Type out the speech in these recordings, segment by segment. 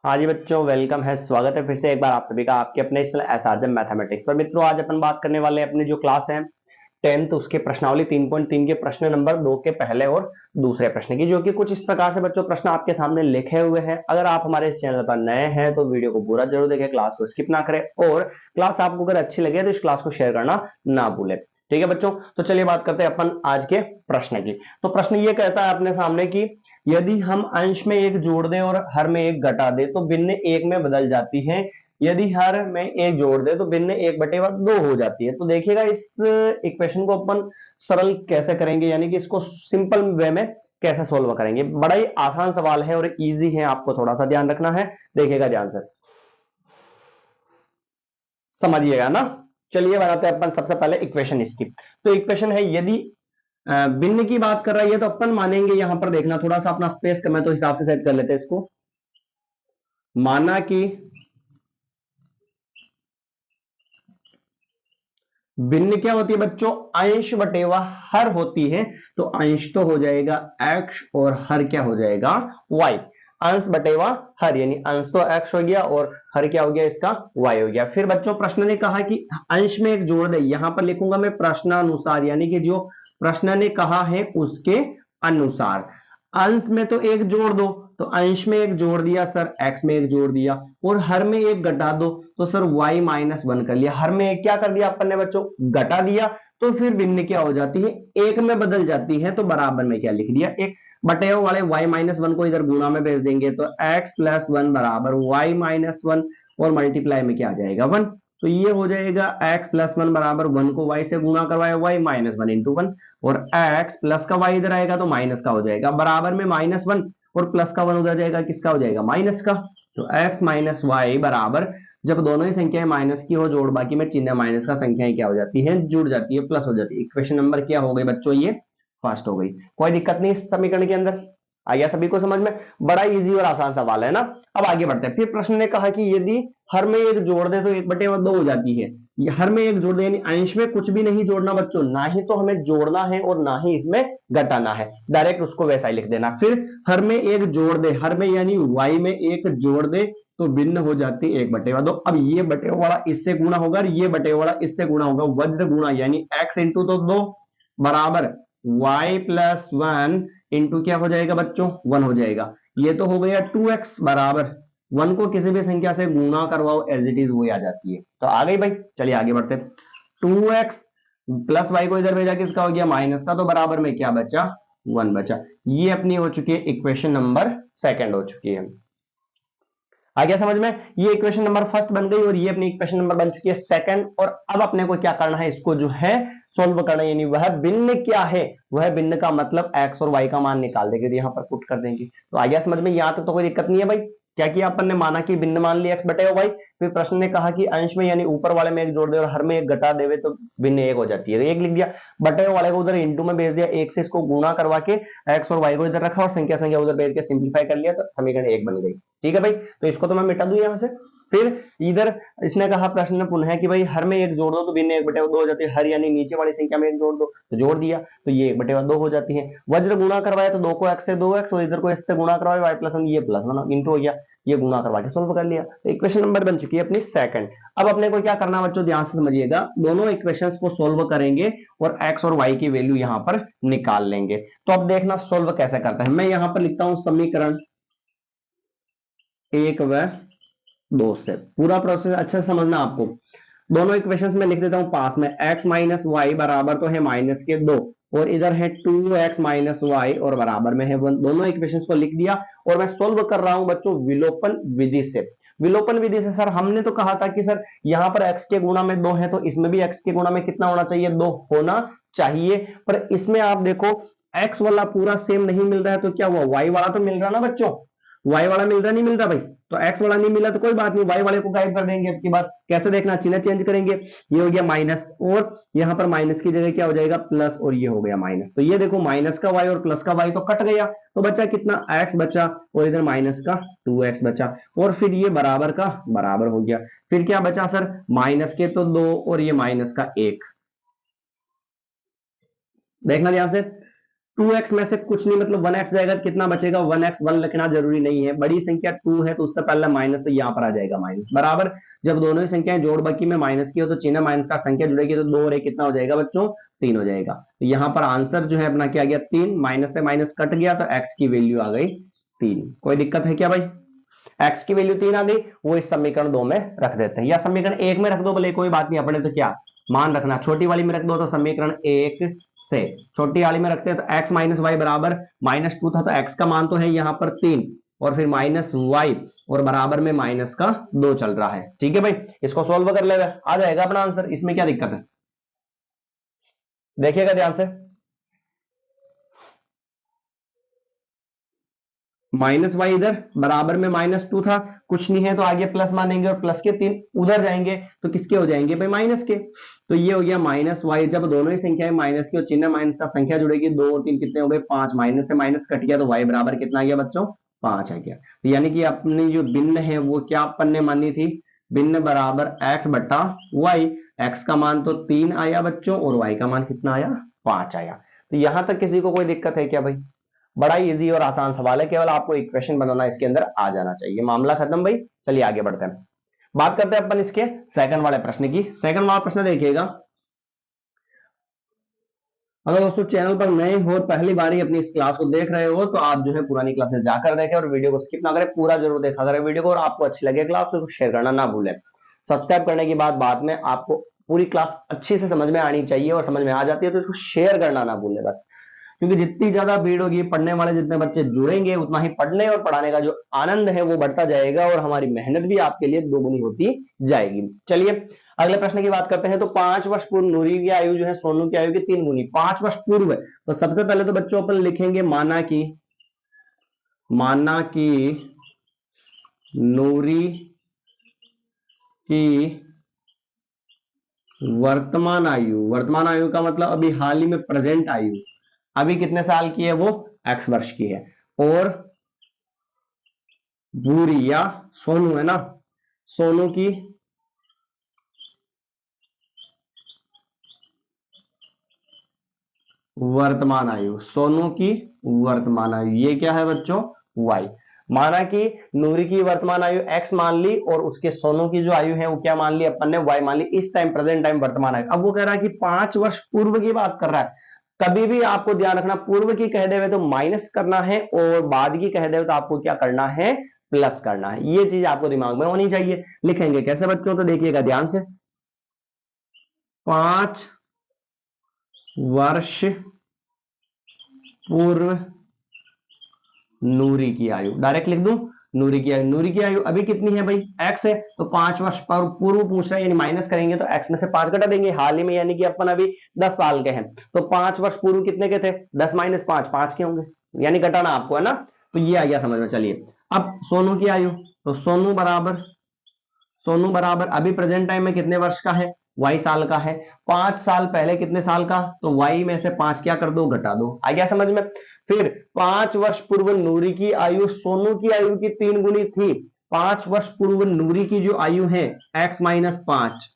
हाँ जी बच्चों, वेलकम है। स्वागत है फिर से एक बार आप सभी का आपके अपने एसआरजेम मैथमेटिक्स पर। मित्रों, आज अपन बात करने वाले हैं अपनी जो क्लास है 10th उसके प्रश्नावली 3.3 के प्रश्न नंबर 2 के पहले और दूसरे प्रश्न की, जो कि कुछ इस प्रकार से बच्चों प्रश्न आपके सामने लिखे हुए हैं। अगर आप हमारे इस चैनल पर नए हैं तो वीडियो को पूरा जरूर देखें, क्लास को स्किप ना करें, और क्लास आपको अगर अच्छी लगे तो इस क्लास को शेयर करना ना भूलें। ठीक है बच्चों, तो चलिए बात करते हैं अपन आज के प्रश्न की। तो प्रश्न ये कहता है अपने सामने कि यदि हम अंश में एक जोड़ दें और हर में एक घटा दें तो भिन्न एक में बदल जाती है। यदि हर में एक जोड़ दे तो भिन्न एक बटे दो हो जाती है। तो देखिएगा इस इक्वेशन को अपन सरल कैसे करेंगे, यानी कि इसको सिंपल वे में कैसे सोल्व करेंगे। बड़ा ही आसान सवाल है और इजी है, आपको थोड़ा सा ध्यान रखना है। देखिएगा ध्यान से, समझिएगा ना। चलिए बनाते हैं अपन सबसे पहले इक्वेशन इसकी। तो इक्वेशन है, यदि भिन्न की बात कर रहा है तो अपन मानेंगे, यहां पर देखना थोड़ा सा अपना स्पेस कम है तो हिसाब से सेट कर लेते हैं इसको। माना कि भिन्न क्या होती है बच्चों, अंश बटेवा हर होती है। तो अंश तो हो जाएगा x और हर क्या हो जाएगा y। अंश बटेवा हर, यानी अंश तो x हो गया और हर क्या हो गया इसका y हो गया। फिर बच्चों प्रश्न ने कहा कि अंश में एक जोड़ दे, यहां पर लिखूंगा मैं प्रश्नानुसार, यानी कि जो प्रश्न ने कहा है उसके अनुसार। अंश में तो एक जोड़ दो, तो अंश में एक जोड़ दिया सर, x में एक जोड़ दिया, और हर में एक घटा दो तो सर y-1 कर लिया। हर में एक क्या कर दिया अपन ने बच्चों, घटा दिया। तो फिर भिन्न क्या हो जाती है, एक में बदल जाती है। तो बराबर में क्या लिख दिया, एक बटे वाले y-1 को इधर गुणा में भेज देंगे तो x+1 बराबर y-1, और मल्टीप्लाई में क्या आ जाएगा 1। तो ये हो जाएगा x+1 बराबर 1 को y से गुणा करवाया y-1 इंटू 1, और x प्लस का y इधर आएगा तो माइनस का हो जाएगा, बराबर में -1, और प्लस का 1 उधर जाएगा, किसका हो जाएगा माइनस का। तो x माइनस वाई बराबर, जब दोनों ही संख्याएं माइनस की हो जोड़ बाकी में चिन्ह माइनस का, संख्याएं क्या हो जाती है, जुड़ जाती है, प्लस हो जाती है। इक्वेशन नंबर क्या हो गई बच्चों, ये फर्स्ट हो गई। कोई दिक्कत नहीं इस समीकरण के अंदर, आ गया सभी को समझ में। बड़ा इजी और आसान सवाल है ना। अब आगे बढ़ते हैं। फिर प्रश्न ने कहा कि यदि हर में एक जोड़ दे तो एक बटे दो हो जाती है। हर में एक जोड़ दे यानी अंश में कुछ भी नहीं जोड़ना बच्चों, ना ही तो हमें जोड़ना है और ना ही इसमें घटाना है, डायरेक्ट उसको वैसा ही लिख देना। फिर हर में एक जोड़ दे, हर में यानी y में एक जोड़ दे तो भिन्न हो जाती है एक बटे दो। अब ये बटे वाला इससे गुणा होगा और ये बटे वाला इससे गुणा होगा, वज्र गुणा, यानी x इंटू तो दो बराबर y+1 इंटू क्या हो जाएगा बच्चों 1 हो जाएगा। ये तो हो गया 2x बराबर 1 को किसी भी संख्या से गुणा करवाओ एज इट इज वही आ जाती है। तो आ गई भाई। चलिए आगे बढ़ते। 2x प्लस वाई को इधर भेजा, किसका हो गया माइनस का, तो बराबर में क्या बचा 1 बचा। ये अपनी हो चुकी है इक्वेशन नंबर सेकंड हो चुकी है। आ गया समझ में। ये इक्वेशन नंबर फर्स्ट बन गई और ये अपनी इक्वेशन नंबर बन चुकी है सेकंड। और अब अपने को क्या करना है, इसको जो है सोल्व करना है, यानी वह भिन्न क्या है, वह भिन्न का मतलब x और y का मान निकाल देंगे, यहां पर पुट कर देंगे। तो आ गया समझ में, यहां तक तो कोई दिक्कत नहीं है भाई। क्या किया अपन ने, माना कि भिन्न मान लिया x बटे वाई। फिर प्रश्न ने कहा कि अंश में यानी ऊपर वाले में एक जोड़ दे और हर में एक घटा देवे तो भिन्न एक हो जाती है, तो एक लिख दिया। बटे वाले को उधर इंटू में भेज दिया, एक से इसको गुणा करवा के x और y को इधर रखा और संख्या संख्या उधर भेज के सिंप्लीफाई कर लिया, तो समीकरण एक बन गई। ठीक है भाई, तो इसको तो मैं मिटा दूं यहां से। फिर इधर इसने कहा प्रश्न ने पुनः कि भाई हर में एक जोड़ दो तो भिन्न एक बटे दो हो जाती है। हर यानी नीचे वाली संख्या में एक जोड़ दो, तो जोड़ दिया तो ये एक बटे दो हो जाती है। वज्र गुणा करवाया तो दो को x से 2x और इधर को इससे गुणा करवाया y+1, ये +1 इंटू हो गया, ये गुणा करवा के सोल्व कर लिया। तो इक्वेशन नंबर बन चुकी है अपनी सेकंड। अब अपने को क्या करना बच्चों, ध्यान से समझिएगा, दोनों इक्वेशंस को सोल्व करेंगे और x और y की वैल्यू यहां पर निकाल लेंगे। तो अब देखना सोल्व कैसे करते हैं। मैं यहां पर लिखता हूं समीकरण 1 व 2 से। पूरा प्रोसेस अच्छा से समझना आपको। दोनों इक्वेशंस में लिख देता हूं पास में, x माइनस वाई बराबर तो है माइनस के 2, और इधर है 2x माइनस वाई और बराबर में है 1। दोनों इक्वेशंस को लिख दिया और मैं सोल्व कर रहा हूं बच्चों विलोपन विधि से। विलोपन विधि से सर हमने तो कहा था कि सर यहां पर x के गुणा में 2 है तो इसमें भी x के गुणा में कितना होना चाहिए, 2 होना चाहिए। पर इसमें आप देखो x वाला पूरा सेम नहीं मिल रहा है, तो क्या हुआ, y वाला तो मिल रहा ना बच्चों, y वाला मिल रहा नहीं मिल रहा भाई। तो x वाला नहीं मिला तो कोई बात नहीं, y वाले को गायब कर देंगे। अब की बात कैसे देखना, चिन्ह चेंज करेंगे, ये हो गया माइनस और यहां पर माइनस की जगह क्या हो जाएगा प्लस, और ये हो गया माइनस। तो ये देखो माइनस का y और प्लस का y तो कट गया, तो बचा कितना x बचा, और इधर माइनस का 2x बचा, और फिर ये बराबर का बराबर हो गया। फिर क्या बचा सर, माइनस के तो 2 और ये माइनस का 1। देखना ध्यान से, 2x में से कुछ नहीं, मतलब 1x जाएगा तो कितना बचेगा, 1x, 1 लिखना जरूरी नहीं है, बड़ी संख्या 2 है तो उससे पहले माइनस, तो यहां पर आ जाएगा माइनस बराबर। जब दोनों ही संख्याएं जोड़ बाकी में माइनस की हो तो चिन्ह माइनस का संख्या जुड़ेगी तो 2 और 1 कितना हो जाएगा बच्चों, 3 हो जाएगा। तो यहां पर आंसर जो है अपना क्या गया, 3, माइनस से माइनस कट गया तो x की वैल्यू आ गई 3। कोई दिक्कत है क्या भाई, x की वैल्यू 3 आ गई, वो इस समीकरण 2 में रख देते हैं, या समीकरण 1 में रख दो भले, कोई बात नहीं, अपने तो क्या मान रखना, छोटी वाली में रख दो तो समीकरण 1 से छोटी वाली में रखते हैं तो x माइनस वाई बराबर -2 था, तो x का मान तो है यहाँ पर 3 और फिर -y और बराबर में माइनस का 2 चल रहा है। ठीक है भाई, इसको सोल्व कर लेगा, आ जाएगा अपना आंसर, इसमें क्या दिक्कत है, देखिएगा ध्यान से। -y इधर बराबर में -2 था, कुछ नहीं है तो आगे प्लस मानेंगे और प्लस के 3 उधर जाएंगे तो किसके हो जाएंगे भाई, माइनस के। तो ये हो गया -y, जब दोनों ही संख्याएं माइनस की और चिन्ह माइनस का संख्या जुड़ेगी, 2 और 3 कितने हो गए, 5, माइनस से माइनस कट गया तो y बराबर कितना आ गया बच्चों, 5 आ गया। तो यानी कि अपनी जो भिन्न है वो क्या अपन ने मानी थी, भिन्न बराबर x बटा y, x का मान तो 3 आया बच्चों और y का मान कितना आया, 5 आया। तो यहां तक किसी को कोई दिक्कत है क्या भाई, बड़ा इजी और आसान सवाल है, केवल आपको इक्वेशन बनाना इसके अंदर आ जाना चाहिए, मामला खत्म भाई। चलिए आगे बढ़ते हैं, बात करते हैं अपन इसके सेकंड वाले प्रश्न की। सेकंड वाला प्रश्न देखिएगा, अगर दोस्तों चैनल पर नए हो, पहली बार ही अपनी इस क्लास को देख रहे हो तो आप जो है पुरानी क्लासेस जाकर देखें और वीडियो को स्किप ना करें, पूरा जरूर देखा करें वीडियो को, और आपको अच्छी लगे क्लास तो शेयर करना ना भूलें। सब्सक्राइब करने की बाद में आपको पूरी क्लास अच्छी से समझ में आनी चाहिए, और समझ में आ जाती है तो इसको शेयर करना ना भूलें बस, क्योंकि जितनी ज्यादा भीड़ होगी, पढ़ने वाले जितने बच्चे जुड़ेंगे, उतना ही पढ़ने और पढ़ाने का जो आनंद है वो बढ़ता जाएगा और हमारी मेहनत भी आपके लिए दोगुनी होती जाएगी। चलिए अगले प्रश्न की बात करते हैं। तो 5 वर्ष पूर्व नूरी की आयु जो है सोनू की आयु की 3 गुनी, 5 वर्ष पूर्व। तो सबसे पहले तो बच्चों अपन लिखेंगे माना कि नूरी की वर्तमान आयु का मतलब अभी हाल ही में प्रेजेंट आयु, अभी कितने साल की है वो, x वर्ष की है। और भूरी या सोनू है ना, सोनू की वर्तमान आयु, सोनू की वर्तमान आयु, ये क्या है बच्चों, y। माना कि नूरी की वर्तमान आयु x मान ली और उसके सोनू की जो आयु है वो क्या मान ली अपन ने, y मान ली, इस टाइम प्रेजेंट टाइम वर्तमान आयु। अब वो कह रहा है कि 5 वर्ष पूर्व की बात कर रहा है, कभी भी आपको ध्यान रखना, पूर्व की कह देवे तो माइनस करना है और बाद की कह देवे तो आपको क्या करना है, प्लस करना है, ये चीज आपको दिमाग में होनी चाहिए। लिखेंगे कैसे बच्चों, तो देखिएगा ध्यान से, 5 वर्ष पूर्व नूरी की आयु, डायरेक्ट लिख दूं, नूरी की आयु अभी कितनी है भाई, x है, तो 5 वर्ष पूर्व पूछ रहा है, यानी माइनस करेंगे तो x में से 5 घटा देंगे, हाल ही में, यानी कि अपन अभी 10 साल के हैं, तो 5 वर्ष पूर्व कितने के थे, 10 - 5 5 के होंगे, यानी घटाना आपको है ना, तो ये आ गया समझ में। चलिए अब सोनू की आयु, तो सोनू बराबर अभी प्रेजेंट टाइम में कितने वर्ष का है, y साल का है, 5 साल पहले कितने साल का, तो y में से 5 क्या कर दो, घटा दो, आ गया समझ में। फिर 5 वर्ष पूर्व नूरी की आयु सोनू की आयु की 3 गुनी थी, 5 वर्ष पूर्व नूरी की जो आयु है x - 5,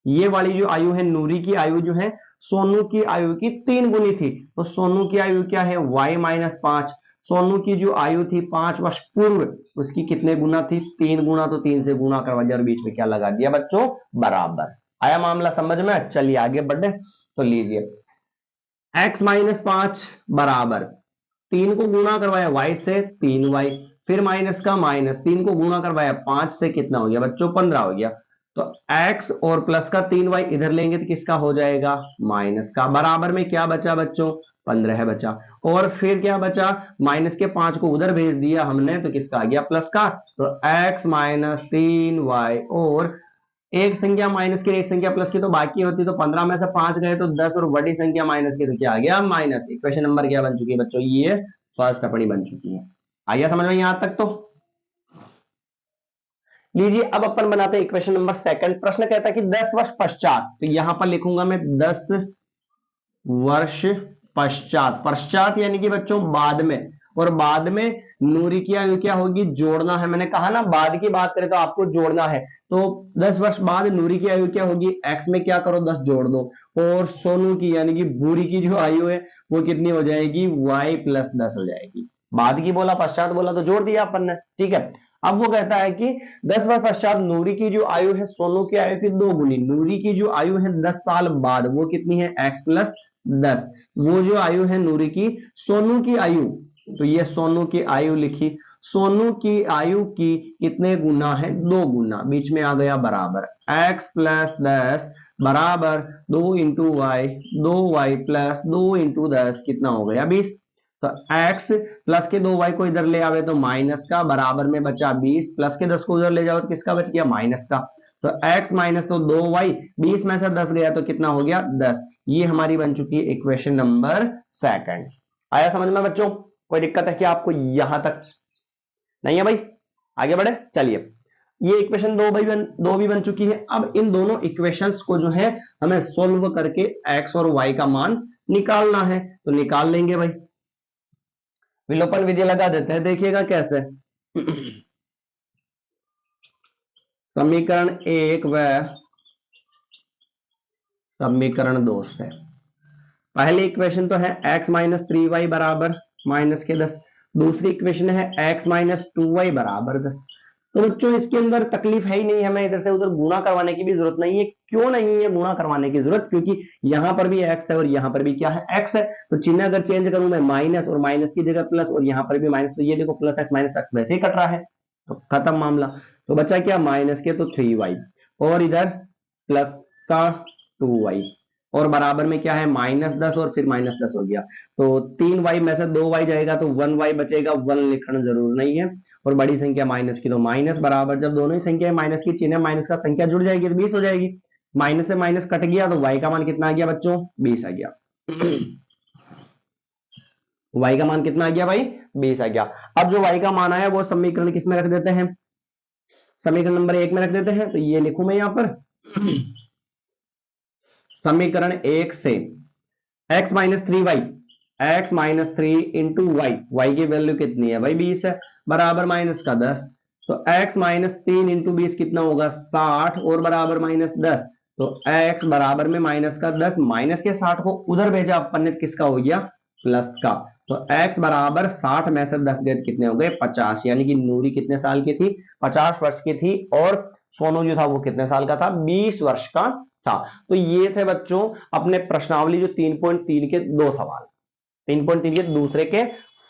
ये वाली जो आयु है नूरी की आयु जो है सोनू की आयु की 3 गुनी थी, तो सोनू की आयु क्या है, y - 5, सोनू की जो आयु थी 5 वर्ष पूर्व उसकी कितने गुना थी, 3 गुना, तो 3 से गुना करवा दिया और बीच में क्या लगा दिया बच्चों, बराबर। आया मामला समझ में। चलिए आगे बढ़े, तो लीजिए x - 5 बराबर 3 को गुणा करवाया y से 3y, फिर माइनस का माइनस 3 को गुणा करवाया 5 से, कितना हो गया बच्चों, 15 हो गया। तो x और प्लस का 3y इधर लेंगे तो किसका हो जाएगा, माइनस का, बराबर में क्या बचा बच्चों, 15 बचा। और फिर क्या बचा, माइनस के 5 को उधर भेज दिया हमने तो किसका आ गया, प्लस का, तो x - 3y, और एक संख्या माइनस की एक संख्या प्लस की तो बाकी होती, तो 15 में से 5 गए तो 10, और बड़ी संख्या माइनस की तो क्या आ गया, माइनस। इक्वेशन नंबर क्या बन चुकी है बच्चों, ये फर्स्ट अपनी बन चुकी है। आइए समझ में यहां तक। तो लीजिए अब अपन बनाते हैं इक्वेशन नंबर सेकंड। प्रश्न कहता है कि 10 वर्ष पश्चात, तो यहां पर लिखूंगा मैं 10 वर्ष पश्चात, यानी कि बच्चों बाद में, और बाद में नूरी की आयु क्या होगी, जोड़ना है। मैंने कहा ना बाद की बात करें तो आपको जोड़ना है, तो 10 वर्ष बाद नूरी की आयु क्या होगी, x में क्या करो 10 जोड़ दो, और सोनू की यानी कि भूरी की जो आयु है वो कितनी हो जाएगी, y प्लस 10 हो जाएगी। बाद की बोला पश्चात बोला तो जोड़ दिया अपन ने, ठीक है। अब वो कहता है कि 10 वर्ष पश्चात नूरी की जो आयु है सोनू की आयु की 2 गुनी, नूरी की जो आयु है 10 साल बाद वो कितनी है, x प्लस 10। वो जो आयु है नूरी की, सोनू की आयु, तो ये सोनू की आयु लिखी, सोनू की आयु की कितने गुना है, 2 गुना, बीच में आ गया बराबर x प्लस 10 बराबर 2 into Y, 2y plus 2 into 10 कितना हो गया 20। तो x प्लस के 2y को इधर ले आवे तो माइनस का, बराबर में बचा 20, प्लस के 10 को उधर ले जाओ तो किसका बच गया, माइनस का। तो x माइनस तो 2y, 20 में से 10 गया तो कितना हो गया 10। ये हमारी बन चुकी है इक्वेशन नंबर 2। आया समझ में बच्चों, कोई दिक्कत है क्या आपको यहां तक, नहीं है भाई, आगे बढ़े चलिए। ये इक्वेशन दो भी बन चुकी है। अब इन दोनों इक्वेशंस को जो है हमें सोल्व करके x और y का मान निकालना है, तो निकाल लेंगे भाई, विलोपन विधि लगा देते हैं, देखिएगा कैसे। समीकरण 1 व समीकरण 2 से पहली इक्वेशन तो है x माइनस 3y बराबर माइनस के 10, दूसरी इक्वेशन है x माइनस 2y बराबर 10। तो बच्चों इसके अंदर तकलीफ है ही नहीं, हमें इधर से उधर गुणा करवाने की भी जरूरत नहीं है। क्यों नहीं है गुणा करवाने की जरूरत, क्योंकि यहां पर भी x है और यहां पर भी क्या है, x है। तो चिन्ह अगर चेंज करूं मैं माइनस, और माइनस की जगह प्लस, और यहां पर भी माइनस, तो ये देखो प्लस x माइनस x वैसे ही कट रहा है, तो खत्म मामला। तो बचा क्या, माइनस के तो 3y, और इधर प्लस का 2y, और बराबर में क्या है माइनस 10, और फिर माइनस 10 हो गया। तो 3y में से 2y जाएगा तो 1y बचेगा, 1 लिखना जरूर नहीं है, और बड़ी संख्या माइनस की तो माइनस, बराबर जब दोनों ही संख्या माइनस की चिन्ह माइनस का संख्या जुड़ जाएगी तो 20 हो जाएगी। माइनस से माइनस कट गया तो y का मान कितना आ गया बच्चों, 20 आ गया। y का मान कितना आ गया भाई, 20 आ गया। अब जो y का मान आया वो समीकरण किस में रख देते हैं, समीकरण नंबर 1 में रख देते हैं। तो ये लिखूं मैं यहां पर, समीकरण 1 से x minus 3y, x minus 3 into Y की वैल्यू कितनी है भाई 20 है, बराबर माइनस का 10। तो x माइनस 3 इंटू 20 कितना होगा 60, और बराबर माइनस 10। तो x बराबर में माइनस का 10, माइनस के 60 को उधर भेजा अपन ने, किसका हो गया, प्लस का। तो x बराबर 60 में से 10 गए कितने हो गए 50, यानी कि नूरी कितने साल की थी, 50 वर्ष की थी, और सोनू जो था वो कितने साल का था, 20 वर्ष का था। तो ये थे बच्चों अपने प्रश्नावली जो 3.3 के दो सवाल, 3.3 के दूसरे के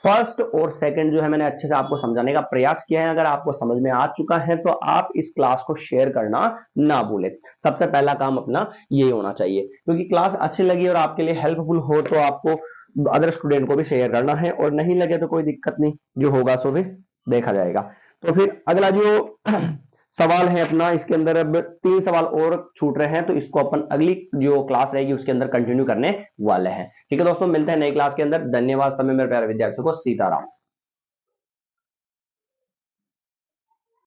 फर्स्ट और सेकंड जो है मैंने अच्छे से आपको समझाने का प्रयास किया है। अगर आपको समझ में आ चुका है तो आप इस क्लास को शेयर करना ना भूलें। सबसे पहला काम अपना ये होना चाहिए, क्योंकि क्लास अच्छी लगी और आपके लिए हेल्पफुल हो तो आपको अदर स्टूडेंट को भी शेयर करना है, और नहीं लगे तो कोई दिक्कत नहीं, जो होगा सो भी देखा जाएगा। तो फिर अगला जो सवाल है अपना, इसके अंदर अब 3 सवाल और छूट रहे हैं, तो इसको अपन अगली जो क्लास रहेगी उसके अंदर कंटिन्यू करने वाले हैं। ठीक है दोस्तों, मिलते हैं नई क्लास के अंदर। धन्यवाद समय मेरे प्यारे विद्यार्थियों को, सीताराम।